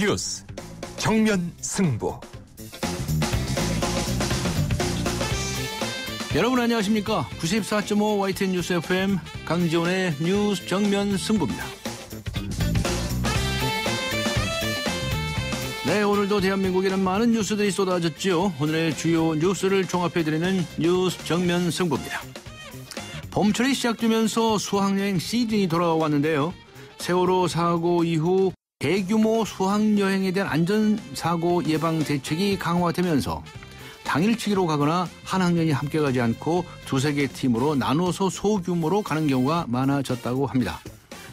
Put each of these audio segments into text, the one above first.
뉴스 정면 승부. 여러분 안녕하십니까? 94.5 YTN 뉴스 FM 강지원의 뉴스 정면 승부입니다. 네, 오늘도 대한민국에는 많은 뉴스들이 쏟아졌죠. 오늘의 주요 뉴스를 종합해드리는 뉴스 정면 승부입니다. 봄철이 시작되면서 수학여행 시즌이 돌아왔는데요. 세월호 사고 이후 대규모 수학여행에 대한 안전사고 예방 대책이 강화되면서 당일치기로 가거나 한 학년이 함께 가지 않고 두세 개 팀으로 나눠서 소규모로 가는 경우가 많아졌다고 합니다.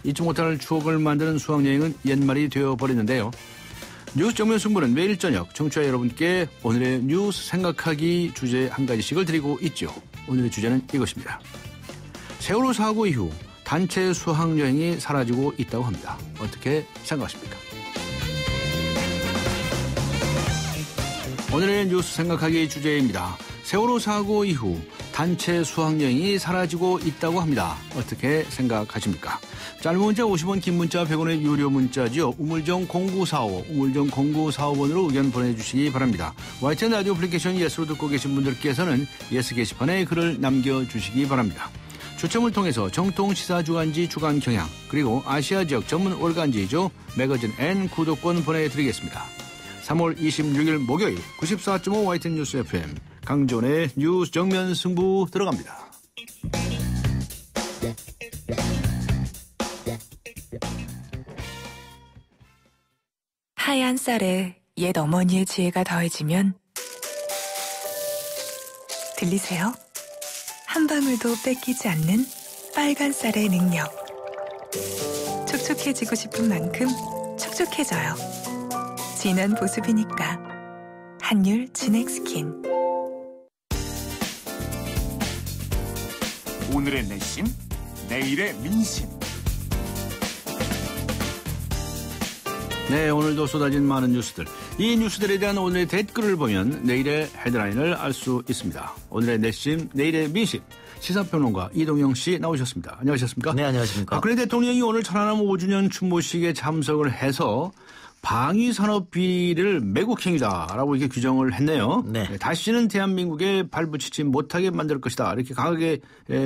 잊지 못할 추억을 만드는 수학여행은 옛말이 되어버리는데요. 뉴스 정면 승부는 매일 저녁 청취자 여러분께 오늘의 뉴스 생각하기 주제 한 가지씩을 드리고 있죠. 오늘의 주제는 이것입니다. 세월호 사고 이후 단체 수학여행이 사라지고 있다고 합니다. 어떻게 생각하십니까? 오늘의 뉴스 생각하기 주제입니다. 세월호 사고 이후 단체 수학여행이 사라지고 있다고 합니다. 어떻게 생각하십니까? 짧은 문자 50원, 긴 문자 100원의 유료 문자죠. 우물정 0945, 우물정 0945번으로 의견 보내주시기 바랍니다. YTN 라디오 애플리케이션 예스로 듣고 계신 분들께서는 예스 게시판에 글을 남겨주시기 바랍니다. 추첨을 통해서 정통 시사주간지 주간경향 그리고 아시아 지역 전문 월간지죠. 매거진 N 구독권 보내드리겠습니다. 3월 26일 목요일 94.5 YTN 뉴스 FM 강존의 뉴스 정면 승부 들어갑니다. 하얀 쌀에 옛 어머니의 지혜가 더해지면 들리세요? 한 방울도 뺏기지 않는 빨간 쌀의 능력. 촉촉해지고 싶은 만큼 촉촉해져요. 진한 보습이니까 한율 진액스킨. 오늘의 내심, 내일의 민심. 네, 오늘도 쏟아진 많은 뉴스들. 이 뉴스들에 대한 오늘의 댓글을 보면 내일의 헤드라인을 알 수 있습니다. 오늘의 내심, 내일의 민심. 시사평론가 이동영 씨 나오셨습니다. 안녕하셨습니까? 네, 안녕하십니까. 박근혜 대통령이 오늘 천안함 5주년 추모식에 참석을 해서 방위산업 비리를 매국행위다라고 이렇게 규정을 했네요. 네. 다시는 대한민국에 발붙이지 못하게 만들 것이다. 이렇게 강하게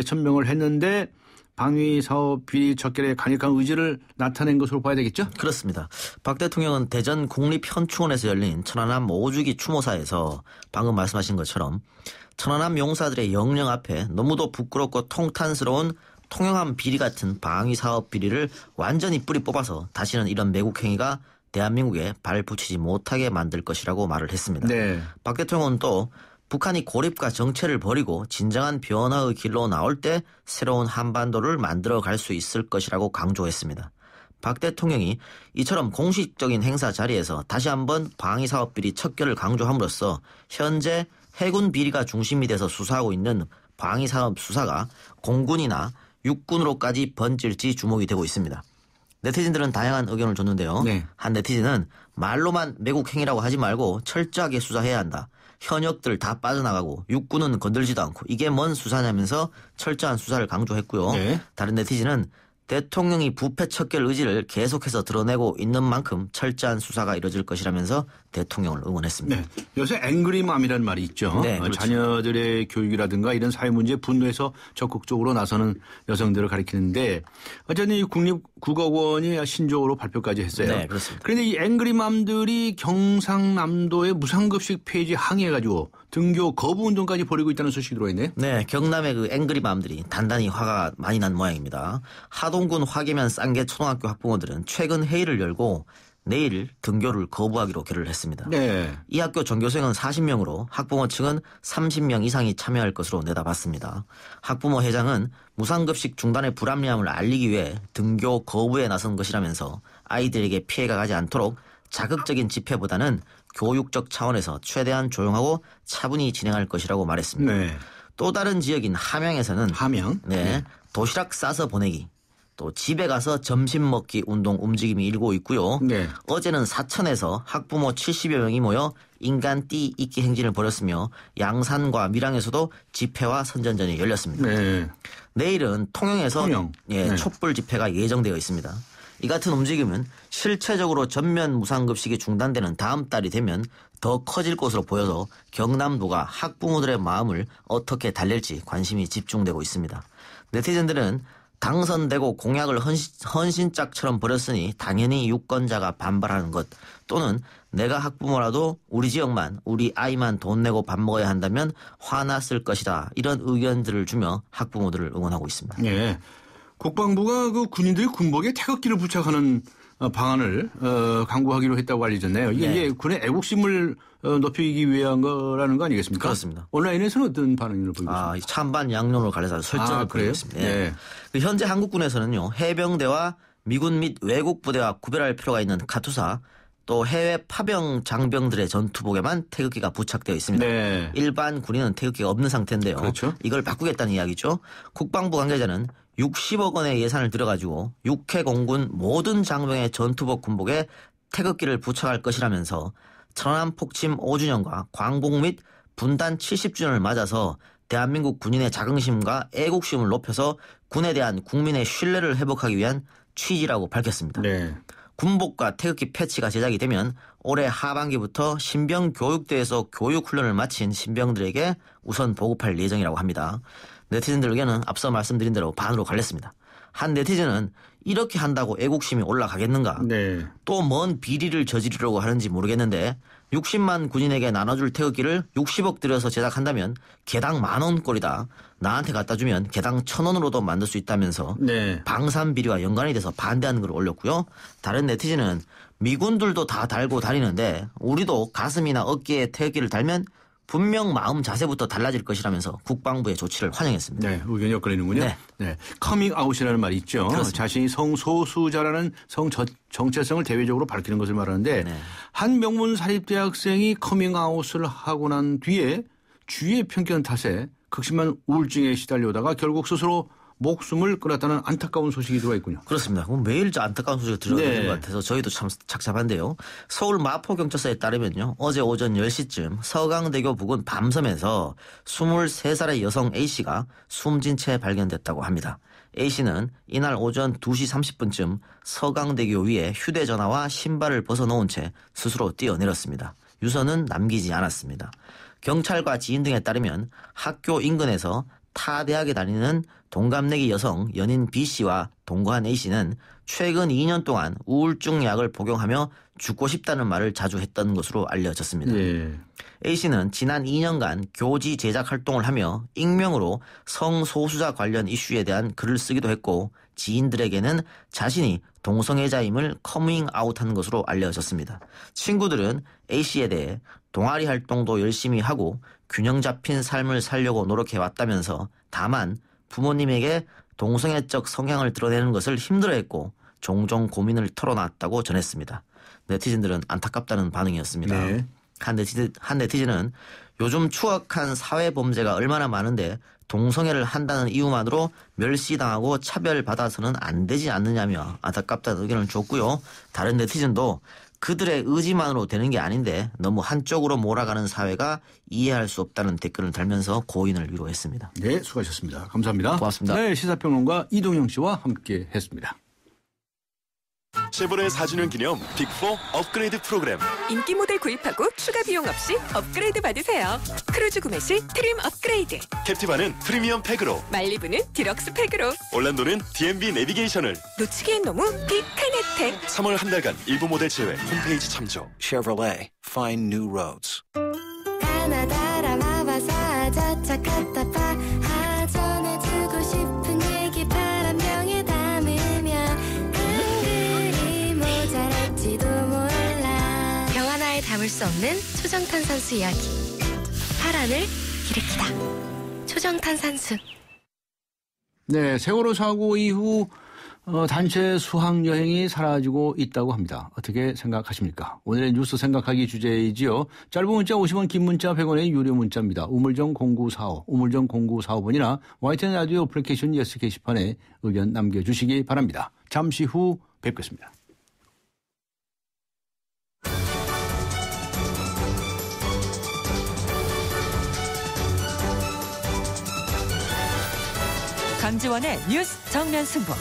천명을 했는데 방위사업 비리 척결에 강력한 의지를 나타낸 것으로 봐야 되겠죠? 그렇습니다. 박 대통령은 대전 국립현충원에서 열린 천안함 5주기 추모사에서 방금 말씀하신 것처럼 천안함 용사들의 영령 앞에 너무도 부끄럽고 통탄스러운 통영함 비리 같은 방위사업 비리를 완전히 뿌리 뽑아서 다시는 이런 매국행위가 대한민국에 발붙이지 못하게 만들 것이라고 말을 했습니다. 네. 박 대통령은 또 북한이 고립과 정체를 버리고 진정한 변화의 길로 나올 때 새로운 한반도를 만들어갈 수 있을 것이라고 강조했습니다. 박 대통령이 이처럼 공식적인 행사 자리에서 다시 한번 방위사업 비리 척결을 강조함으로써 현재 해군 비리가 중심이 돼서 수사하고 있는 방위사업 수사가 공군이나 육군으로까지 번질지 주목이 되고 있습니다. 네티즌들은 다양한 의견을 줬는데요. 네. 한 네티즌은 말로만 매국행위라고 하지 말고 철저하게 수사해야 한다. 현역들 다 빠져나가고 육군은 건들지도 않고 이게 뭔 수사냐면서 철저한 수사를 강조했고요. 네. 다른 네티즌은 대통령이 부패 척결 의지를 계속해서 드러내고 있는 만큼 철저한 수사가 이뤄질 것이라면서 대통령을 응원했습니다. 네. 요새 앵그리맘이라는 말이 있죠. 네, 그렇죠. 자녀들의 교육이라든가 이런 사회 문제에 분노해서 적극적으로 나서는 여성들을 가리키는데 어쨌든 이 국립국어원이 신조어로 발표까지 했어요. 네, 그렇습니다. 그런데 이 앵그리맘들이 경상남도의 무상급식 폐지 항의해가지고 등교 거부 운동까지 벌이고 있다는 소식이 들어있네요. 네, 경남의 그 앵그리맘들이 단단히 화가 많이 난 모양입니다. 하동군 화계면 쌍계 초등학교 학부모들은 최근 회의를 열고 내일 등교를 거부하기로 결의를 했습니다. 네. 이 학교 전교생은 40명으로 학부모 측은 30명 이상이 참여할 것으로 내다봤습니다. 학부모 회장은 무상급식 중단의 불합리함을 알리기 위해 등교 거부에 나선 것이라면서 아이들에게 피해가 가지 않도록 자극적인 집회보다는 교육적 차원에서 최대한 조용하고 차분히 진행할 것이라고 말했습니다. 네. 또 다른 지역인 함양에서는 함양. 네, 도시락 싸서 보내기, 또 집에 가서 점심 먹기 운동 움직임이 일고 있고요. 네. 어제는 사천에서 학부모 70여 명이 모여 인간띠 잇기 행진을 벌였으며 양산과 밀양에서도 집회와 선전전이 열렸습니다. 네. 내일은 통영에서 통영. 예, 네. 촛불 집회가 예정되어 있습니다. 이 같은 움직임은 실체적으로 전면 무상급식이 중단되는 다음 달이 되면 더 커질 것으로 보여서 경남도가 학부모들의 마음을 어떻게 달랠지 관심이 집중되고 있습니다. 네티즌들은 당선되고 공약을 헌신짝처럼 버렸으니 당연히 유권자가 반발하는 것, 또는 내가 학부모라도 우리 지역만, 우리 아이만 돈 내고 밥 먹어야 한다면 화났을 것이다, 이런 의견들을 주며 학부모들을 응원하고 있습니다. 예. 국방부가 그 군인들이 군복에 태극기를 부착하는 방안을 강구하기로 했다고 알려졌네요. 이게 군의 애국심을 높이기 위한 거라는 거 아니겠습니까? 그렇습니다. 온라인에서는 어떤 반응을 보이고 있습니까? 찬반 양론으로 갈려서 설정을 벌이고 있습니다. 네. 현재 한국군에서는요, 해병대와 미군 및 외국 부대와 구별할 필요가 있는 카투사, 또 해외 파병 장병들의 전투복에만 태극기가 부착되어 있습니다. 네. 일반 군인은 태극기가 없는 상태인데요. 그렇죠. 이걸 바꾸겠다는 이야기죠. 국방부 관계자는 60억 원의 예산을 들여가지고 육해공군 모든 장병의 전투복 군복에 태극기를 부착할 것이라면서 천안함 폭침 5주년과 광복 및 분단 70주년을 맞아서 대한민국 군인의 자긍심과 애국심을 높여서 군에 대한 국민의 신뢰를 회복하기 위한 취지라고 밝혔습니다. 네. 군복과 태극기 패치가 제작이 되면 올해 하반기부터 신병 교육대에서 교육훈련을 마친 신병들에게 우선 보급할 예정이라고 합니다. 네티즌들 의견은 앞서 말씀드린 대로 반으로 갈렸습니다. 한 네티즌은 이렇게 한다고 애국심이 올라가겠는가? 네. 또 뭔 비리를 저지르려고 하는지 모르겠는데 60만 군인에게 나눠줄 태극기를 60억 들여서 제작한다면 개당 10,000원 꼴이다. 나한테 갖다 주면 개당 1,000원으로도 만들 수 있다면서 네. 방산 비리와 연관이 돼서 반대하는 글을 올렸고요. 다른 네티즌은 미군들도 다 달고 다니는데 우리도 가슴이나 어깨에 태극기를 달면 분명 마음 자세부터 달라질 것이라면서 국방부의 조치를 환영했습니다. 네, 의견이 엇갈리는군요. 네. 네. 커밍아웃이라는 말이 있죠. 그렇습니다. 자신이 성소수자라는 정체성을 대외적으로 밝히는 것을 말하는데 네. 한 명문 사립대학생이 커밍아웃을 하고 난 뒤에 주위의 편견 탓에 극심한 우울증에 시달려다가 결국 스스로 목숨을 끊었다는 안타까운 소식이 들어와 있군요. 그렇습니다. 매일 안타까운 소식이 들어가는 네. 것 같아서 저희도 참 착잡한데요. 서울 마포경찰서에 따르면요, 어제 오전 10시쯤 서강대교 부근 밤섬에서 23살의 여성 A씨가 숨진 채 발견됐다고 합니다. A씨는 이날 오전 2시 30분쯤 서강대교 위에 휴대전화와 신발을 벗어놓은 채 스스로 뛰어내렸습니다. 유서는 남기지 않았습니다. 경찰과 지인 등에 따르면 학교 인근에서 타 대학에 다니는 동갑내기 여성 연인 B씨와 동거한 A씨는 최근 2년 동안 우울증 약을 복용하며 죽고 싶다는 말을 자주 했던 것으로 알려졌습니다. 네. A씨는 지난 2년간 교지 제작 활동을 하며 익명으로 성소수자 관련 이슈에 대한 글을 쓰기도 했고 지인들에게는 자신이 동성애자임을 커밍아웃한 것으로 알려졌습니다. 친구들은 A씨에 대해 동아리 활동도 열심히 하고 균형 잡힌 삶을 살려고 노력해왔다면서 다만 부모님에게 동성애적 성향을 드러내는 것을 힘들어했고 종종 고민을 털어놨다고 전했습니다. 네티즌들은 안타깝다는 반응이었습니다. 네. 한 네티즌은 요즘 추악한 사회범죄가 얼마나 많은데 동성애를 한다는 이유만으로 멸시당하고 차별받아서는 안 되지 않느냐며 안타깝다는 의견을 줬고요. 다른 네티즌도 그들의 의지만으로 되는 게 아닌데 너무 한쪽으로 몰아가는 사회가 이해할 수 없다는 댓글을 달면서 고인을 위로했습니다. 네, 수고하셨습니다. 감사합니다. 고맙습니다. 네, 시사평론가 이동영 씨와 함께 했습니다. 쉐보레 4주년 기념 빅4 업그레이드 프로그램. 인기 모델 구입하고 추가 비용 없이 업그레이드 받으세요. 크루즈 구매 시 트림 업그레이드, 캡티바는 프리미엄 팩으로, 말리부는 디럭스 팩으로, 올란도는 D&B 내비게이션을. 놓치기엔 너무 빅한 혜택. 3월 한 달간 일부 모델 제외 홈페이지 참조. Chevrolet, find new roads. 가나다라 마바사 자차카타 파 전해주고 싶은 얘기 바람병에 담으면 한글이 모자랄지도 몰라. 병 하나에 담을 수 없는 초정탄산수 이야기. 파란을 일으키다. 초정탄산수. 네, 세월호 사고 이후 단체 수학 여행이 사라지고 있다고 합니다. 어떻게 생각하십니까? 오늘의 뉴스 생각하기 주제이지요. 짧은 문자 50원, 긴 문자 100원의 유료 문자입니다. 우물정 0945, 우물정 0945번이나 YTN 라디오 어플리케이션 예스 게시판에 의견 남겨주시기 바랍니다. 잠시 후 뵙겠습니다. 강지원의 뉴스 정면 승부.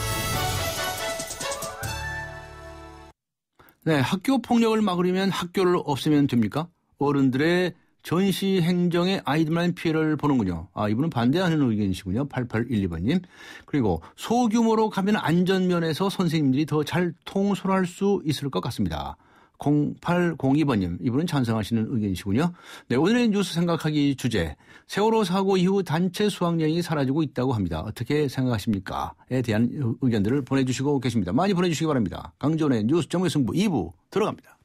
네, 학교 폭력을 막으려면 학교를 없애면 됩니까? 어른들의 전시 행정에 아이들만 피해를 보는군요. 이분은 반대하는 의견이시군요. 8812번님. 그리고 소규모로 가면 안전면에서 선생님들이 더 잘 통솔할 수 있을 것 같습니다. 0802번님. 이분은 찬성하시는 의견이시군요. 네, 오늘의 뉴스 생각하기 주제. 세월호 사고 이후 단체 수학여행이 사라지고 있다고 합니다. 어떻게 생각하십니까?에 대한 의견들을 보내주시고 계십니다. 많이 보내주시기 바랍니다. 강지원의 뉴스 정면승부 2부 들어갑니다.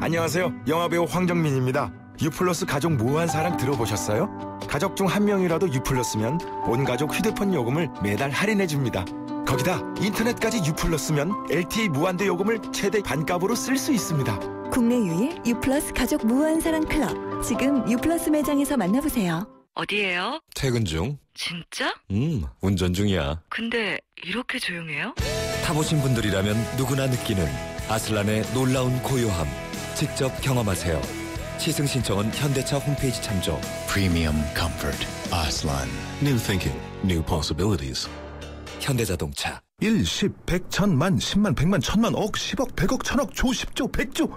안녕하세요. 영화배우 황정민입니다. 유플러스 가족 무한 사랑 들어보셨어요? 가족 중 한 명이라도 유플러스면 온 가족 휴대폰 요금을 매달 할인해줍니다. 거기다 인터넷까지 유플러스면 LTE 무한대 요금을 최대 반값으로 쓸 수 있습니다. 국내 유일 유플러스 가족 무한사랑 클럽. 지금 유플러스 매장에서 만나보세요. 어디예요? 퇴근 중. 진짜? 운전 중이야. 근데 이렇게 조용해요? 타보신 분들이라면 누구나 느끼는 아슬란의 놀라운 고요함. 직접 경험하세요. 시승 신청은 현대차 홈페이지 참조. Premium Comfort. Aslan. New thinking. New possibilities. 현대자동차. 1, 10, 100, 1000만, 10만, 100만, 1000만, 억, 10억, 100억, 1000억, 조, 10조, 100조.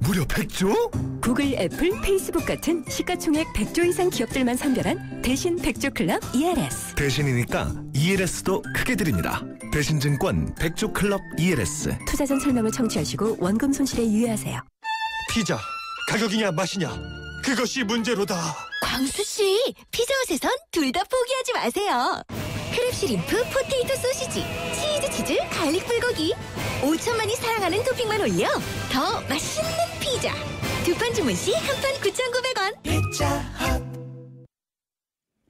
무려 100조? 구글, 애플, 페이스북 같은 시가총액 100조 이상 기업들만 선별한 대신 100조 클럽 ELS. 대신이니까 ELS도 크게 드립니다. 대신증권 100조 클럽 ELS. 투자 전 설명을 청취하시고 원금 손실에 유의하세요. 피자, 가격이냐 맛이냐 그것이 문제로다. 광수씨, 피자헛에선 둘 다 포기하지 마세요. 크랩 시림프, 포테이토 소시지, 치즈, 갈릭 불고기 5천만이 사랑하는 토핑만 올려 더 맛있는 피자. 두 판 주문 시 한 판 9,900원. 피자헛.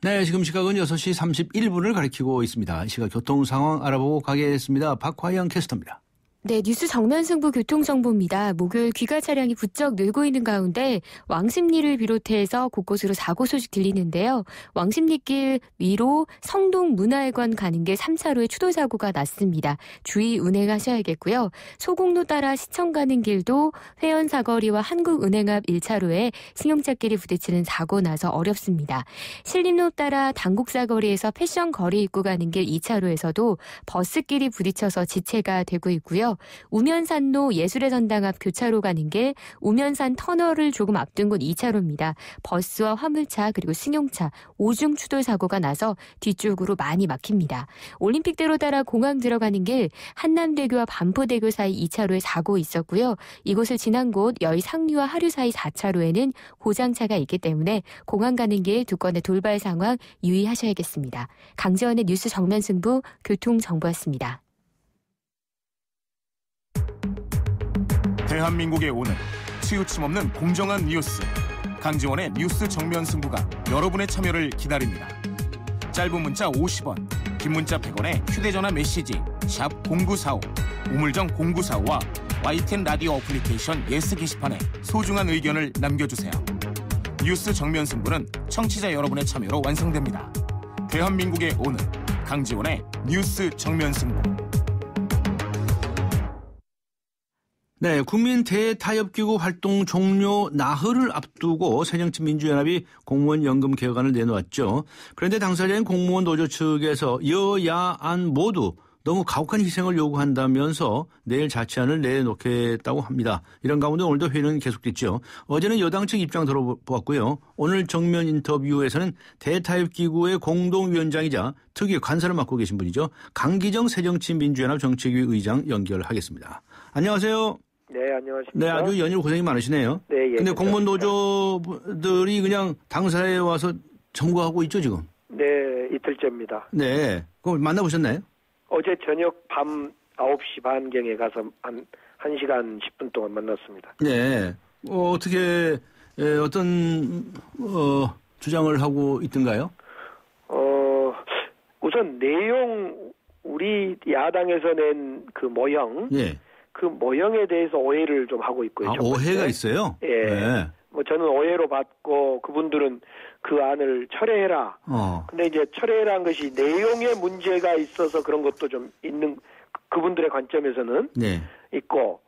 네, 지금 시각은 6시 31분을 가리키고 있습니다. 이 시각 교통 상황 알아보고 가겠습니다. 박화영 캐스터입니다. 네, 뉴스 정면 승부 교통정보입니다. 목요일 귀가 차량이 부쩍 늘고 있는 가운데 왕십리를 비롯해서 곳곳으로 사고 소식 들리는데요. 왕십리길 위로 성동 문화회관 가는 길 3차로에 추돌사고가 났습니다. 주의 운행하셔야겠고요. 소공로 따라 시청 가는 길도 회원 사거리와 한국은행 앞 1차로에 승용차끼리 부딪히는 사고 나서 어렵습니다. 신림로 따라 당국사거리에서 패션거리 입구 가는 길 2차로에서도 버스끼리 부딪혀서 지체가 되고 있고요. 우면산로 예술의 전당 앞 교차로 가는 길 우면산 터널을 조금 앞둔 곳 2차로입니다. 버스와 화물차 그리고 승용차 오중 추돌 사고가 나서 뒤쪽으로 많이 막힙니다. 올림픽대로 따라 공항 들어가는 길 한남대교와 반포대교 사이 2차로에 사고 있었고요. 이곳을 지난 곳 여의 상류와 하류 사이 4차로에는 고장차가 있기 때문에 공항 가는 길 두 건의 돌발 상황 유의하셔야겠습니다. 강재원의 뉴스 정면 승부 교통정보였습니다. 대한민국의 오늘 치우침 없는 공정한 뉴스 강지원의 뉴스 정면 승부가 여러분의 참여를 기다립니다. 짧은 문자 50원, 긴 문자 100원에 휴대전화 메시지 샵 0945 우물정 0945와 YTN 라디오 어플리케이션 예스 게시판에 소중한 의견을 남겨주세요. 뉴스 정면 승부는 청취자 여러분의 참여로 완성됩니다. 대한민국의 오늘 강지원의 뉴스 정면 승부. 네, 국민 대타협기구 활동 종료 나흘을 앞두고 새정치민주연합이 공무원 연금 개혁안을 내놓았죠. 그런데 당사자인 공무원 노조 측에서 여야안 모두 너무 가혹한 희생을 요구한다면서 내일 자치안을 내놓겠다고 합니다. 이런 가운데 오늘도 회의는 계속됐죠. 어제는 여당 측 입장 들어보았고요. 오늘 정면 인터뷰에서는 대타협기구의 공동위원장이자 특위 관사를 맡고 계신 분이죠. 강기정 새정치민주연합 정책위 의장 연결하겠습니다. 안녕하세요. 네, 안녕하십니까. 네, 아주 연일 고생이 많으시네요. 네, 예. 근데 공무원 노조들이 그냥 당사에 와서 청구하고 있죠, 지금? 네, 이틀째입니다. 네. 그럼 만나보셨나요? 어제 저녁 밤 9시 반경에 가서 한 1시간 10분 동안 만났습니다. 네. 어떻게, 어떤, 주장을 하고 있던가요? 우선 내용, 우리 야당에서 낸 그 모형. 예. 그 모형에 대해서 오해를 좀 하고 있고요. 오해가 있어요? 예. 네. 뭐 저는 오해로 받고 그분들은 그 안을 철회해라. 근데 이제 철회라는 것이 내용에 문제가 있어서 그런 것도 좀 있는 그분들의 관점에서는 네. 있고.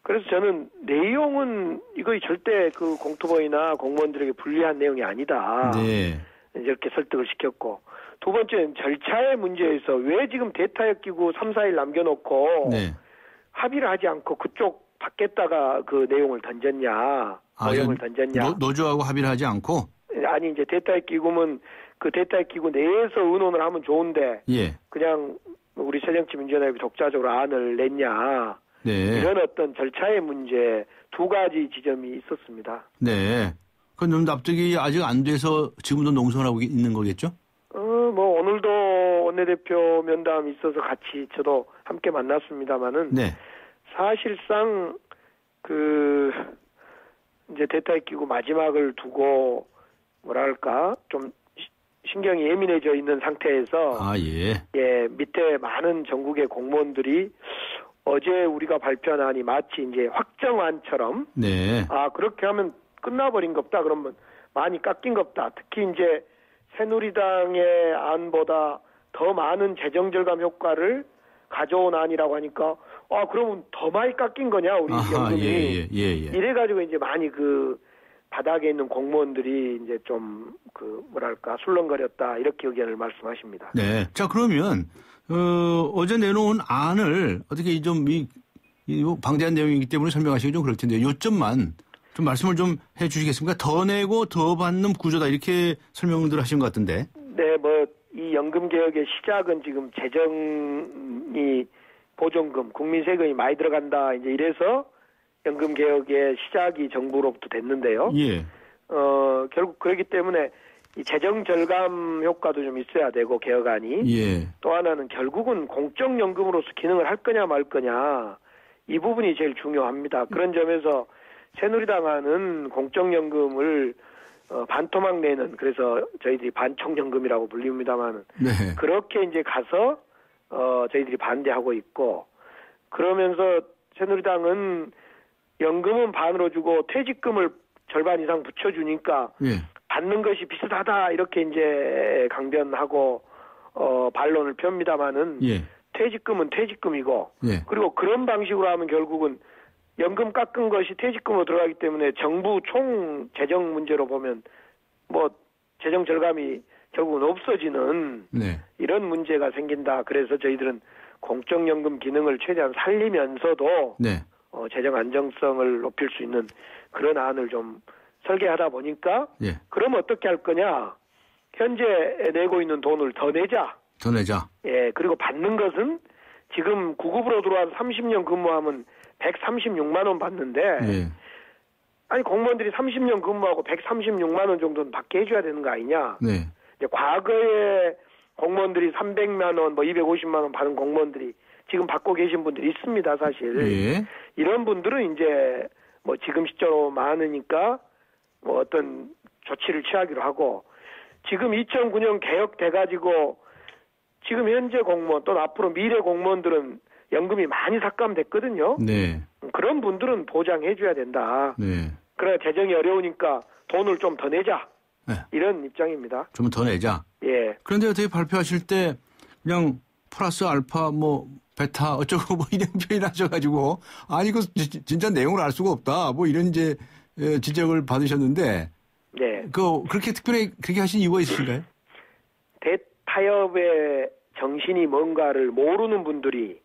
그래서 저는 내용은 이거 절대 그 공투부이나 공무원들에게 불리한 내용이 아니다. 네. 이렇게 설득을 시켰고. 두 번째는 절차의 문제에서 왜 지금 대타협기구 3, 4일 남겨놓고 네. 합의를 하지 않고 그쪽 밖에다가 그 내용을 던졌냐, 내용을 던졌냐. 노조하고 합의를 하지 않고? 아니 이제 대타협 기구는 그 대타협 기구 내에서 의논을 하면 좋은데 예. 그냥 우리 새정치민주연합이 독자적으로 안을 냈냐. 네. 이런 어떤 절차의 문제 두 가지 지점이 있었습니다. 네. 그건 좀 납득이 아직 안 돼서 지금도 농성하고 있는 거겠죠? 뭐 오늘도 원내대표 면담이 있어서 같이 저도 함께 만났습니다마는 네. 사실상 그 이제 대타협 기구 마지막을 두고 뭐랄까 좀 신경이 예민해져 있는 상태에서 예, 밑에 많은 전국의 공무원들이 어제 우리가 발표한 안이 마치 이제 확정안처럼 네. 그렇게 하면 끝나버린 겁다. 그러면 많이 깎인 겁다. 특히 이제 새누리당의 안보다 더 많은 재정 절감 효과를 가져온 안이라고 하니까 그러면 더 많이 깎인 거냐 우리 연금이 이래가지고 이제 많이 그 바닥에 있는 공무원들이 이제 좀 그 뭐랄까 술렁거렸다 이렇게 의견을 말씀하십니다. 네. 자 그러면 어제 내놓은 안을 어떻게 좀 방대한 내용이기 때문에 설명하시기 좀 그럴 텐데 요점만 좀 말씀을 좀 해주시겠습니까? 더 내고 더 받는 구조다 이렇게 설명들 하신 것 같은데. 네, 뭐 이 연금 개혁의 시작은 지금 재정이 보존금, 국민 세금이 많이 들어간다 이제 이래서 연금 개혁의 시작이 정부로부터 됐는데요. 예. 결국 그렇기 때문에 이 재정 절감 효과도 좀 있어야 되고 개혁안이 예. 또 하나는 결국은 공적연금으로서 기능을 할 거냐 말 거냐 이 부분이 제일 중요합니다. 그런 점에서 새누리당안은 공적연금을 반토막 내는 그래서 저희들이 반총연금이라고 불립니다만은 네. 그렇게 이제 가서 저희들이 반대하고 있고 그러면서 새누리당은 연금은 반으로 주고 퇴직금을 절반 이상 붙여주니까 받는 것이 비슷하다 이렇게 이제 강변하고 반론을 펴니다마는 퇴직금은 퇴직금이고 그리고 그런 방식으로 하면 결국은 연금 깎은 것이 퇴직금으로 들어가기 때문에 정부 총 재정 문제로 보면 뭐 재정 절감이 결국은 없어지는 이런 문제가 생긴다. 그래서 저희들은 공적연금 기능을 최대한 살리면서도 재정 안정성을 높일 수 있는 그런 안을 좀 설계하다 보니까 그럼 어떻게 할 거냐. 현재 내고 있는 돈을 더 내자. 더 내자. 예, 그리고 받는 것은 지금 9급으로 들어와서 30년 근무하면 136만 원 받는데 아니 공무원들이 30년 근무하고 136만 원 정도는 받게 해줘야 되는 거 아니냐. 이제 과거에 공무원들이 300만 원, 뭐 250만 원 받은 공무원들이 지금 받고 계신 분들이 있습니다, 사실. 이런 분들은 이제 뭐 지금 시점으로 많으니까 뭐 어떤 조치를 취하기로 하고 지금 2009년 개혁돼가지고 지금 현재 공무원 또는 앞으로 미래 공무원들은 연금이 많이 삭감됐거든요. 그런 분들은 보장해줘야 된다. 그래 재정이 어려우니까 돈을 좀 더 내자. 이런 입장입니다. 좀 더 내자. 예. 그런데 어떻게 발표하실 때 그냥 플러스 알파 뭐 베타 어쩌고 뭐 이런 표현 하셔가지고 아니 이거 진짜 내용을 알 수가 없다. 뭐 이런 이제 지적을 받으셨는데. 그렇게 특별히 그렇게 하신 이유가 있으신가요? 대타협의 정신이 뭔가를 모르는 분들이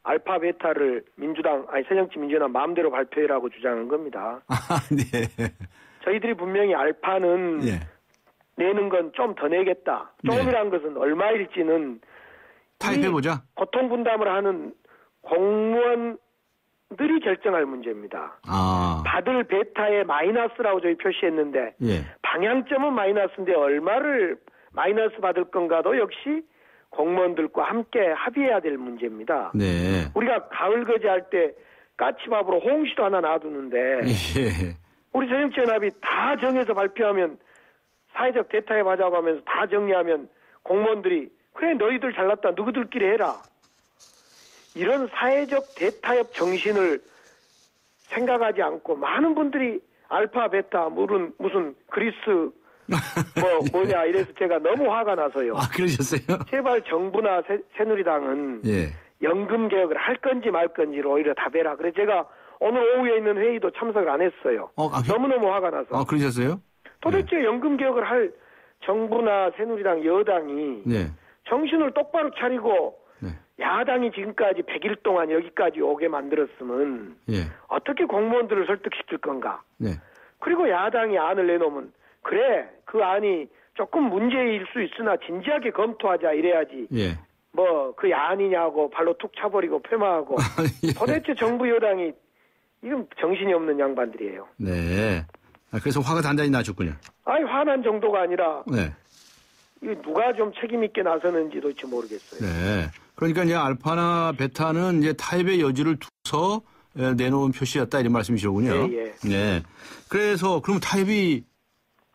알파 베타를 민주당 아니 새정치민주연합 마음대로 발표해라고 주장한 겁니다. 저희들이 분명히 알파는 내는 건 좀 더 내겠다. 조금이란 것은 얼마일지는 타협해보자. 고통 분담을 하는 공무원들이 결정할 문제입니다. 받을 베타의 마이너스라고 저희 표시했는데 방향점은 마이너스인데 얼마를 마이너스 받을 건가도 역시 공무원들과 함께 합의해야 될 문제입니다. 우리가 가을 거지할 때 까치밥으로 홍시도 하나 놔두는데 우리 새정치연합이 다 정해서 발표하면 사회적 대타협 하자고 하면서 다 정리하면 공무원들이 그래 너희들 잘났다 누구들끼리 해라. 이런 사회적 대타협 정신을 생각하지 않고 많은 분들이 알파 베타 무슨 그리스 뭐냐 이래서 제가 너무 화가 나서요. 그러셨어요? 제발 정부나 새누리당은 연금 개혁을 할 건지 말 건지를 오히려 답해라. 그래서 제가 오늘 오후에 있는 회의도 참석을 안 했어요. 너무너무 화가 나서. 그러셨어요? 도대체 연금 개혁을 할 정부나 새누리당 여당이 정신을 똑바로 차리고 야당이 지금까지 100일 동안 여기까지 오게 만들었으면 예. 어떻게 공무원들을 설득시킬 건가? 네. 그리고 야당이 안을 내놓으면 그래 그 안이 조금 문제일 수 있으나 진지하게 검토하자 이래야지. 예. 뭐 그 야안이냐고 발로 툭 차버리고 폐마하고 예. 도대체 정부 여당이 이건 정신이 없는 양반들이에요. 네. 그래서 화가 단단히 나셨군요. 아니 화난 정도가 아니라 네. 이거 누가 좀 책임 있게 나서는지 도대체 모르겠어요. 네. 그러니까 이제 알파나 베타는 이제 타협의 여지를 두서 내놓은 표시였다 이런 말씀이시군요. 예, 예. 네. 그래서 그럼 타협이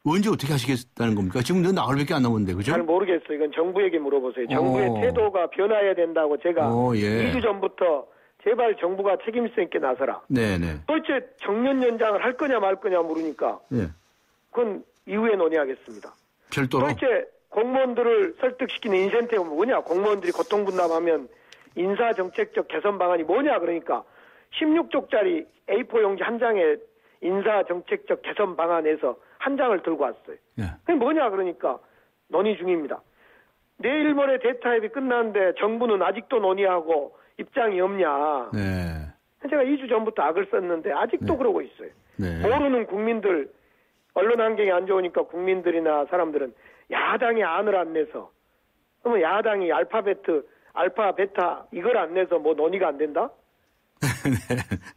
언제 어떻게 하시겠다는 겁니까? 지금 나흘밖에 안 남았는데, 그죠? 잘 모르겠어요. 이건 정부에게 물어보세요. 정부의 태도가 변화해야 된다고 제가 예. 2주 전부터 제발 정부가 책임성 있게 나서라. 네네. 도대체 정년 연장을 할 거냐 말 거냐 물으니까 예. 그건 이후에 논의하겠습니다. 별도로? 도대체 공무원들을 설득시키는 인센티브가 뭐냐? 공무원들이 고통분담하면 인사정책적 개선 방안이 뭐냐? 그러니까 16쪽짜리 A4 용지 한 장에 인사정책적 개선 방안에서 한 장을 들고 왔어요. 예. 그게 뭐냐? 그러니까 논의 중입니다. 내일 모레 대타협이 끝나는데 정부는 아직도 논의하고 입장이 없냐? 네. 제가 2주 전부터 악을 썼는데 아직도 네. 그러고 있어요. 네. 모르는 국민들, 언론 환경이 안 좋으니까 국민들이나 사람들은 야당이 안을 안 내서 그러면 야당이 알파, 베타 이걸 안 내서 뭐 논의가 안 된다?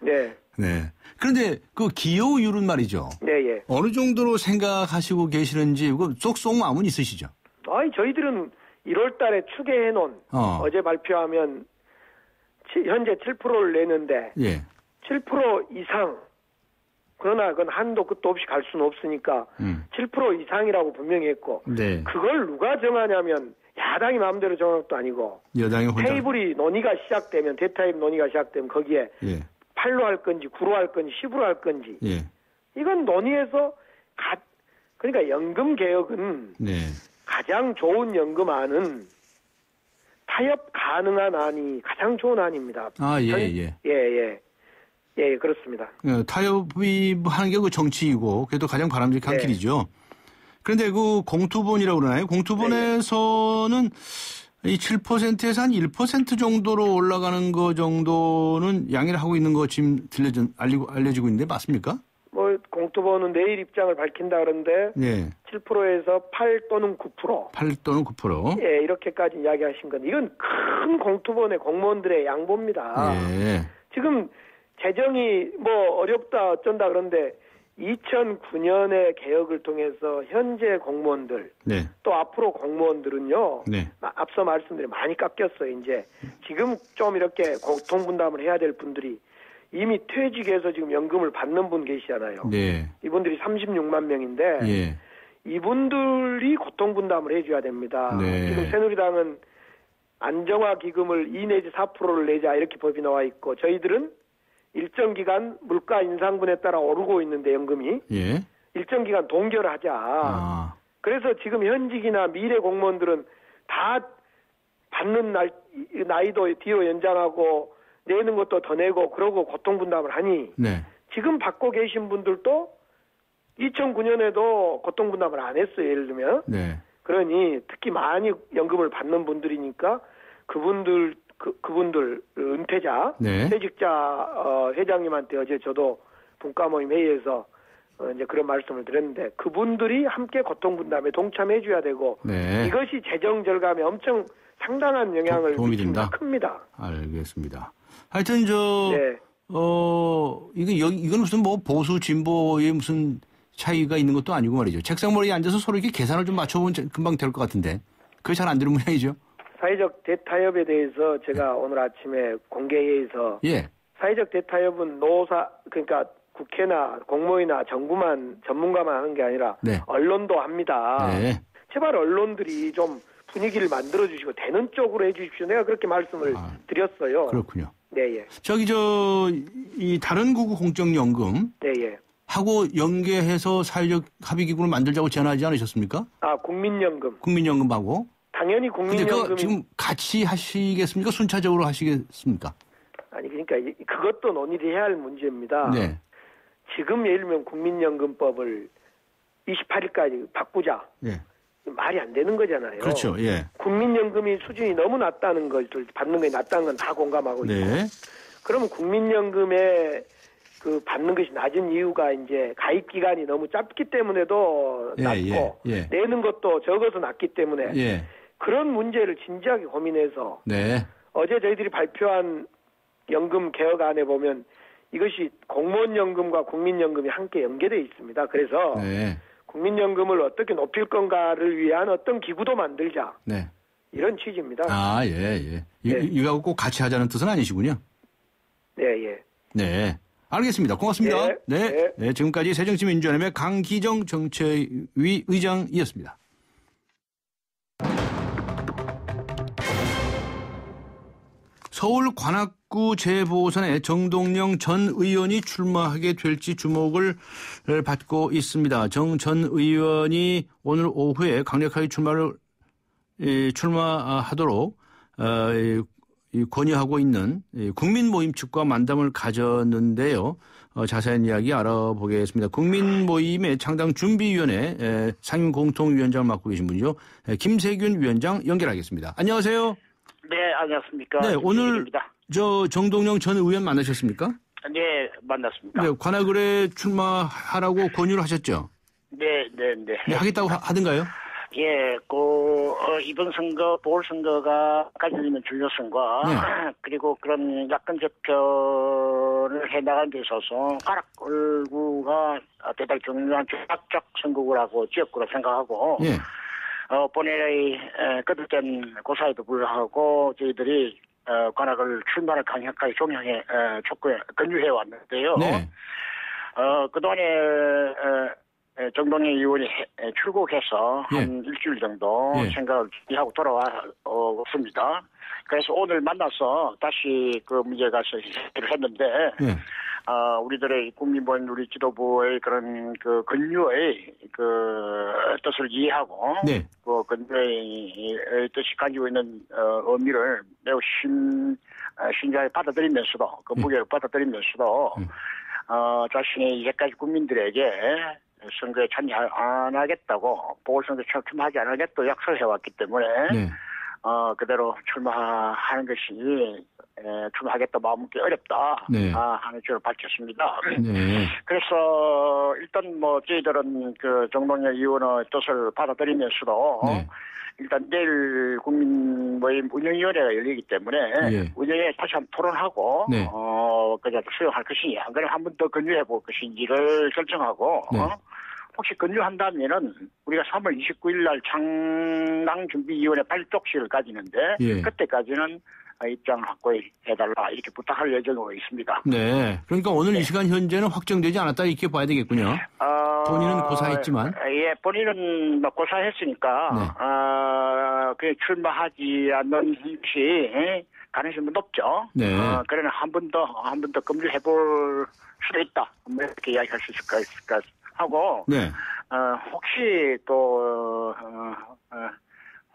네. 네. 그런데 그 기여율은 말이죠. 네, 예. 어느 정도로 생각하시고 계시는지 그 쏙쏙 마음은 있으시죠? 아니 저희들은 1월 달에 추계해 놓은 어제 발표하면 현재 7%를 내는데 예. 7% 이상 그러나 그건 한도 끝도 없이 갈 수는 없으니까 7% 이상이라고 분명히 했고 네. 그걸 누가 정하냐면 야당이 마음대로 정한 것도 아니고 여당이 혼자 테이블이 논의가 시작되면 대타협 논의가 시작되면 거기에 예. 8로 할 건지 9로 할 건지 10으로 할 건지 예. 이건 논의해서 그러니까 연금 개혁은 네. 가장 좋은 연금안은 타협 가능한 안이 가장 좋은 안입니다. 아, 예. 예, 그렇습니다. 타협이 하는 게 그 정치이고 그래도 가장 바람직한 네. 길이죠. 그런데 그 공투본이라고 그러나요? 공투본에서는 이 7%에서 한 1% 정도로 올라가는 거 정도는 양해를 하고 있는 거 지금 알려지고 있는데 맞습니까? 뭐 공투본은 내일 입장을 밝힌다 그러는데 네. 7%에서 8 또는 9%. 8 또는 9%. 예, 이렇게까지 이야기하신 건데 이건 큰 공투본의 공무원들의 양보입니다. 예. 지금 재정이 뭐 어렵다 어쩐다 그런데 2009년의 개혁을 통해서 현재 공무원들 네. 또 앞으로 공무원들은요. 네. 앞서 말씀드린 많이 깎였어요. 이제 지금 좀 이렇게 고통분담을 해야 될 분들이 이미 퇴직해서 지금 연금을 받는 분 계시잖아요. 네. 이분들이 36만 명인데 예. 이분들이 고통분담을 해줘야 됩니다. 네. 지금 새누리당은 안정화 기금을 2 내지 4%를 내자 이렇게 법이 나와 있고 저희들은 일정 기간 물가 인상분에 따라 오르고 있는데 연금이 예. 일정 기간 동결을 하자. 그래서 지금 현직이나 미래 공무원들은 다 받는 나이도 뒤로 연장하고 내는 것도 더 내고 그러고 고통분담을 하니 네. 지금 받고 계신 분들도 2009년에도 고통분담을 안 했어요. 예를 들면. 네. 그러니 특히 많이 연금을 받는 분들이니까 그분들 은퇴자, 네. 퇴직자 회장님한테 어제 저도 분과 모임 회의에서 이제 그런 말씀을 드렸는데 그분들이 함께 고통분담에 동참해 줘야 되고 네. 이것이 재정 절감에 엄청 상당한 영향을 도움이 미칩니다. 된다? 큽니다. 알겠습니다. 하여튼 네. 이건 무슨 뭐 보수 진보의 무슨 차이가 있는 것도 아니고 말이죠. 책상머리에 앉아서 서로 이렇게 계산을 좀 맞춰보면 금방 될 것 같은데 그게 잘 안 되는 모양이죠. 사회적 대타협에 대해서 제가 오늘 아침에 공개회의에서 사회적 대타협은 그러니까 국회나 공무원이나 정부만 전문가만 하는 게 아니라 언론도 합니다. 네. 제발 언론들이 좀 분위기를 만들어주시고 되는 쪽으로 해주십시오. 내가 그렇게 말씀을 드렸어요. 그렇군요. 네, 예. 이 다른 구구 공적연금 네, 예. 하고 연계해서 사회적 합의기구를 만들자고 제안하지 않으셨습니까? 국민연금. 국민연금하고. 당연히 국민연금이. 근데 지금 같이 하시겠습니까? 순차적으로 하시겠습니까? 아니 그러니까 그것도 논의를 해야 할 문제입니다. 네. 지금 예를 들면 국민연금법을 28일까지 바꾸자. 네. 말이 안 되는 거잖아요. 그렇죠. 예. 국민연금이 수준이 너무 낮다는 것을 받는 게 낮다는 건 다 공감하고 있고. 네. 그러면 국민연금에 그 받는 것이 낮은 이유가 이제 가입 기간이 너무 짧기 때문에도 낮고 내는 것도 적어서 낮기 때문에 그런 문제를 진지하게 고민해서 어제 저희들이 발표한 연금 개혁안에 보면 이것이 공무원연금과 국민연금이 함께 연계되어 있습니다. 그래서 국민연금을 어떻게 높일 건가를 위한 어떤 기구도 만들자. 이런 취지입니다. 아, 예. 이거하고 꼭 같이 하자는 뜻은 아니시군요. 네. 알겠습니다. 고맙습니다. 네. 지금까지 새정치민주연합의 강기정 정책위 의장이었습니다. 서울 관악구 재보선에 정동영 전 의원이 출마하게 될지 주목을 받고 있습니다. 정 전 의원이 오늘 오후에 강력하게 출마하도록 권유하고 있는 국민모임 측과 만담을 가졌는데요. 자세한 이야기 알아보겠습니다. 국민모임의 창당준비위원회 상임공통위원장을 맡고 계신 분이죠. 김세균 위원장 연결하겠습니다. 안녕하세요. 네, 안녕하십니까. 네, 오늘 정동영 전 의원 만나셨습니까? 네, 만났습니다. 네, 관악을에 출마하라고 권유를 하셨죠? 네. 하겠다고 하던가요? 예, 이번 선거, 보궐선거가 열리는 중요선거, 그리고 그런 야권 접견을 해나가는 데 있어서 관악을구가 대단히 중요한 종합적 선거구라고 지역구로 생각하고, 본인의 거듭된 고사에도 불구하고 저희들이 관악을 출마를 강력하게 종영해 권유해 왔는데요. 그동안에 정동영 의원이 출국해서 한 일주일 정도 생각을 하고 돌아왔습니다. 그래서 오늘 만나서 다시 그 문제에 가서 해결을 했는데, 우리들의 국민모임 우리 지도부의 그런 그 권유의 그 뜻을 이해하고, 그 권유의 뜻이 가지고 있는 의미를 매우 신중하게 받아들이면서도, 그 무게를 받아들이면서도, 자신이 이제까지 국민들에게 선거에 참여 안 하겠다고, 보궐선거에 출마하지 않겠다고 약속을 해왔기 때문에, 그대로 출마하는 것이, 출마하겠다 마음먹기 어렵다, 하는 점을 밝혔습니다. 그래서, 일단 저희들은 그 정동영 의원의 뜻을 받아들이면서도, 일단 내일 국민모임 운영위원회가 열리기 때문에, 운영에 다시 한번 토론하고, 그냥 수용할 것이냐, 안 그러면 한 번 더 권유해 볼 것인지를 결정하고, 혹시 권유한다면은 우리가 3월 29일 날 창당준비위원회 발족식을 가지는데, 그때까지는 입장을 확보해달라 이렇게 부탁할 예정으로 있습니다. 네. 그러니까 오늘 이 시간 현재는 확정되지 않았다 이렇게 봐야 되겠군요. 본인은 고사했지만. 본인은 고사했으니까, 그 출마하지 않는 것이 가능성이 높죠. 그러나 한 번 더 검증해 볼 수도 있다. 이렇게 이야기할 수 있을까 하고, 혹시 또,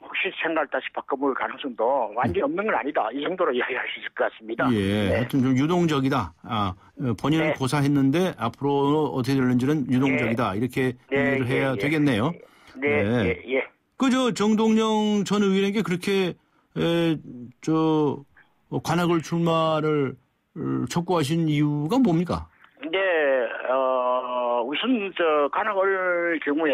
혹시 생각을 다시 바꿔볼 가능성도 완전히 없는 건 아니다. 이 정도로 이야기할 수 있을 것 같습니다. 하여튼 좀 유동적이다. 본인은 고사했는데 앞으로 어떻게 되는지는 유동적이다. 이렇게 이해를 해야 되겠네요. 정동영 전 의원에게 그렇게, 관악을 출마를 촉구하신 이유가 뭡니까? 우선 관악을 경우에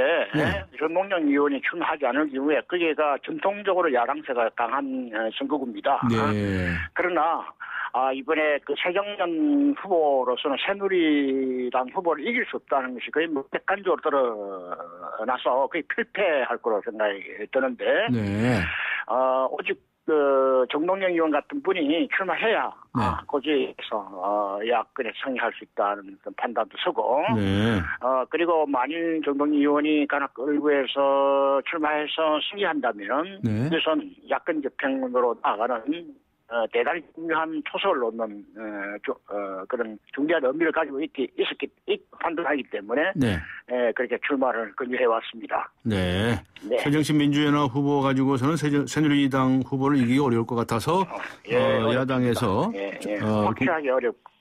정동영 의원이 출마하지 않을 경우에 그게가 전통적으로 야당세가 강한 선거구입니다. 그러나 이번에 그 최정년 후보로서는 새누리당 후보를 이길 수 없다는 것이 거의 객관적으로 드러나서 거의 필패할 거로 생각이 드는데, 오직 정동영 의원 같은 분이 출마해야 거기에서 야권에 승리할 수 있다는 판단도 서고, 그리고 만일 정동영 의원이 관악을구에서 출마해서 승리한다면 그것은 야권 재편으로 나아가는 대단히 중요한 초석을 놓는 그런 중대한 의미를 가지고 있었기 판단하기 때문에 그렇게 출마를 권유해 왔습니다. 새정치민주연합 후보 가지고서는 새누리당 후보를 이기기 어려울 것 같아서 야당에서 확실하게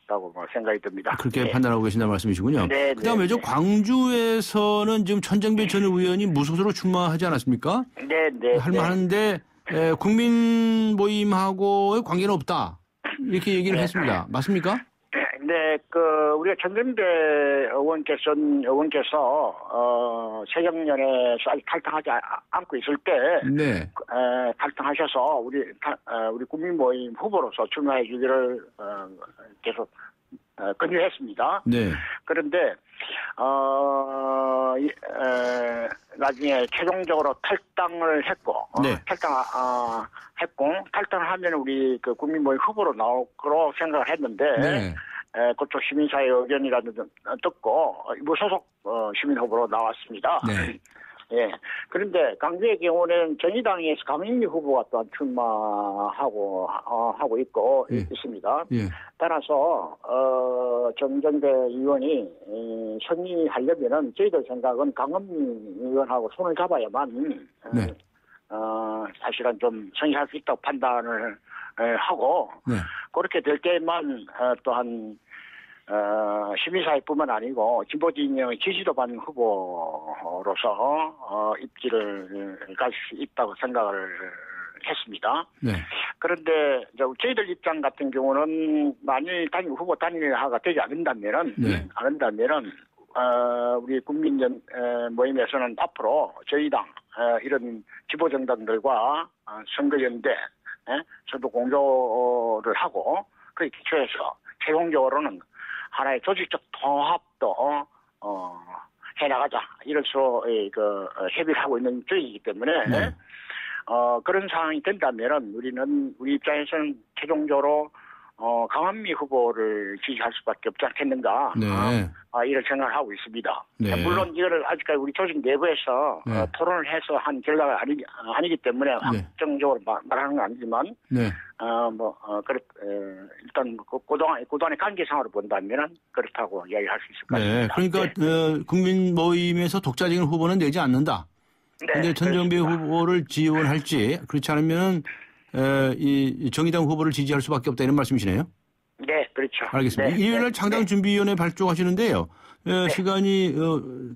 있다고 생각이 듭니다. 그렇게 네. 판단하고 계신다는 말씀이시군요. 네, 그다음에 저 광주에서는 지금 천정배 전 의원이 무소속으로 출마하지 않았습니까? 네. 할만한데 국민 모임하고의 관계는 없다. 이렇게 얘기를 했습니다. 맞습니까? 네, 우리가 천정배 의원께서 새정년에서 아직 탈당하지 않고 있을 때, 네. 탈당하셔서 우리 국민 모임 후보로서 출마해 주기를 계속 권유했습니다. 네. 그런데 나중에 최종적으로 탈당을 했고, 네. 탈당을 하면 우리 그 국민 모임 후보로 나올 거로 생각을 했는데. 네. 그쪽 시민사회 의견이라도 듣고 무소속 시민 후보로 나왔습니다. 네. 예. 그런데 강주의 경우는 정의당에서 강인미 후보가 또한 출마하고 하고 있습니다. 예. 따라서 정정배 의원이 승리하려면은 저희들 생각은 강은미 의원하고 손을 잡아야만 네. 사실은 좀 승리할 수 있다고 판단을 하고 네. 그렇게 될 때만 또한 시민사회뿐만 아니고 진보 진영의 지지도 받는 후보로서 입지를 갈 수 있다고 생각을 했습니다. 네. 그런데 저희들 입장 같은 경우는 만일 후보 단일화가 되지 않는다면은 우리 국민전 모임에서는 앞으로 저희 당 이런 지보 정당들과 선거연대 저도 공조를 하고 그 기초에서 최종적으로는 하나의 조직적 통합도 해나가자 이럴수 협의를 하고 있는 쪽이기 때문에 네. 그런 상황이 된다면은 우리 입장에서는 최종적으로 강한미 후보를 지지할 수밖에 없지 않겠는가 네. 이런 생각을 하고 있습니다. 네. 물론 이거를 아직까지 우리 조직 내부에서 네. 토론을 해서 한 결과가 아니기 때문에 확정적으로 말하는 건 아니지만 네. 일단 그동안의 관계상으로 본다면은 그렇다고 이야기할 수 있을 것 네. 같습니다. 그러니까 국민 모임에서 독자적인 후보는 내지 않는다. 그런데 천정배 후보를 지원할지 그렇지 않으면 이 정의당 후보를 지지할 수밖에 없다 이런 말씀이시네요. 네, 그렇죠. 알겠습니다. 네, 일요일 날 창당준비위원회 발족하시는데요. 시간이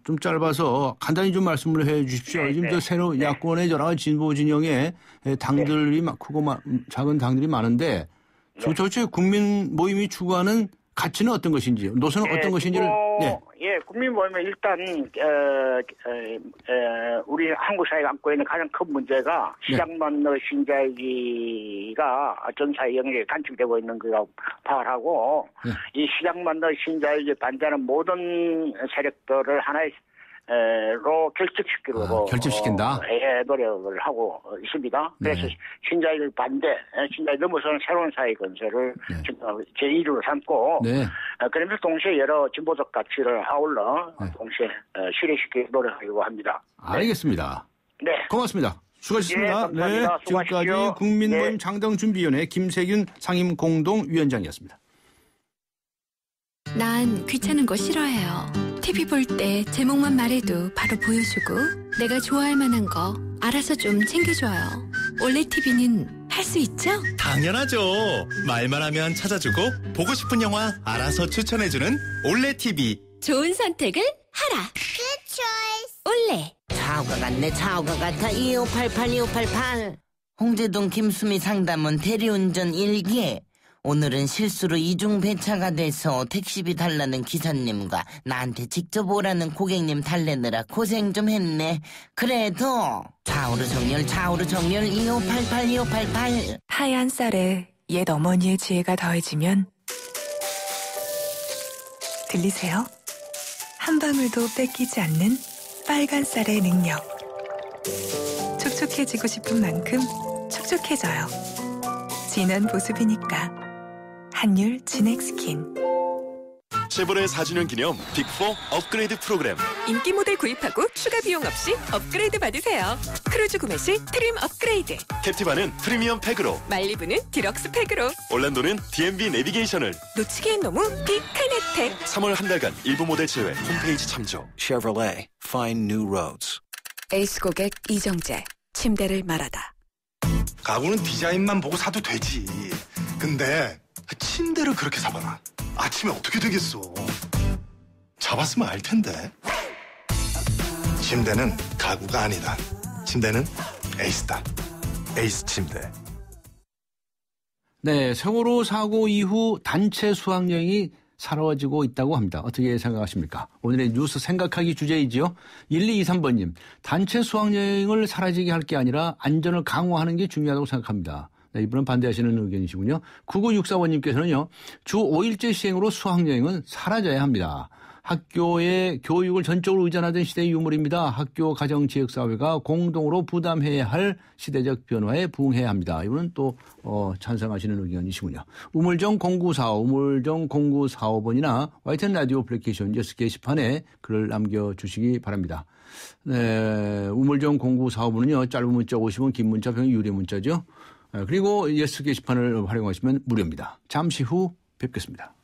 좀 짧아서 간단히 좀 말씀을 해 주십시오. 지금 새로 야권의 여러 가지 진보 진영의 당들이 크고 작은 당들이 많은데 도대체 국민 모임이 추구하는 가치는 어떤 것인지, 노선은 어떤 것인지를. 예, 국민 모임은 일단 우리 한국 사회가 안고 있는 가장 큰 문제가 시장만의 신자유주의가 전 사회 영역에 간직되고 있는 거라고 파악하고 이 시장만의 신자유주의 반대하는 모든 세력들을 하나의 로 결집시킨다. 노력을 하고 있습니다. 그래서 신자유를 반대, 신자유 넘어서는 새로운 사회 건설을 제1로 삼고, 그러면서 동시에 여러 진보적 가치를 아울러 동시에 실현시키기 노력하려고 합니다. 알겠습니다. 네. 고맙습니다. 수고하셨습니다. 네, 지금까지 국민모임 창당준비위원회 김세균 상임공동위원장이었습니다. 난 귀찮은 거 싫어해요. TV 볼 때 제목만 말해도 바로 보여주고 내가 좋아할 만한 거 알아서 좀 챙겨줘요. 올레 TV는 할 수 있죠? 당연하죠. 말만 하면 찾아주고 보고 싶은 영화 알아서 추천해주는 올레 TV. 좋은 선택을 하라. Good choice. 올레. 차우가 같네. 차우가 같아. 2588 홍제동 김수미 상담원 대리운전 1기. 오늘은 실수로 이중 배차가 돼서 택시비 달라는 기사님과 나한테 직접 오라는 고객님 달래느라 고생 좀 했네. 그래도 좌우로 정렬 2588. 하얀 쌀에 옛 어머니의 지혜가 더해지면 들리세요? 한 방울도 뺏기지 않는 빨간 쌀의 능력. 촉촉해지고 싶은 만큼 촉촉해져요. 진한 보습이니까. 한율 진액스킨. 쉐보레 4주년 기념 빅4 업그레이드 프로그램. 인기 모델 구입하고 추가 비용 없이 업그레이드 받으세요. 크루즈 구매 시 트림 업그레이드. 캡티바는 프리미엄 팩으로. 말리부는 디럭스 팩으로. 올란도는 D&B 내비게이션을. 놓치기엔 너무 빅한 혜택. 3월 한 달간 일부 모델 제외 홈페이지 참조. Chevrolet, find new roads. 에이스 고객 이정재. 침대를 말하다. 가구는 디자인만 보고 사도 되지. 근데 침대를 그렇게 잡아놔. 아침에 어떻게 되겠어. 잡았으면 알 텐데. 침대는 가구가 아니다. 침대는 에이스다. 에이스 침대. 네, 세월호 사고 이후 단체 수학여행이 사라지고 있다고 합니다. 어떻게 생각하십니까? 오늘의 뉴스 생각하기 주제이지요. 1223번님, 단체 수학여행을 사라지게 할 게 아니라 안전을 강화하는 게 중요하다고 생각합니다. 네, 이분은 반대하시는 의견이시군요. 9964번님께서는요. 주 5일제 시행으로 수학여행은 사라져야 합니다. 학교의 교육을 전적으로 의존하던 시대의 유물입니다. 학교, 가정, 지역사회가 공동으로 부담해야 할 시대적 변화에 부응해야 합니다. 이분은 또 찬성하시는 의견이시군요. 우물정 0945번이나 YTN 라디오 애플리케이션 뉴스 게시판에 글을 남겨주시기 바랍니다. 네, 우물정 0945번은요. 짧은 문자 50원, 긴 문자, 병 유료 문자죠. 그리고 예스 게시판을 활용하시면 무료입니다. 잠시 후 뵙겠습니다.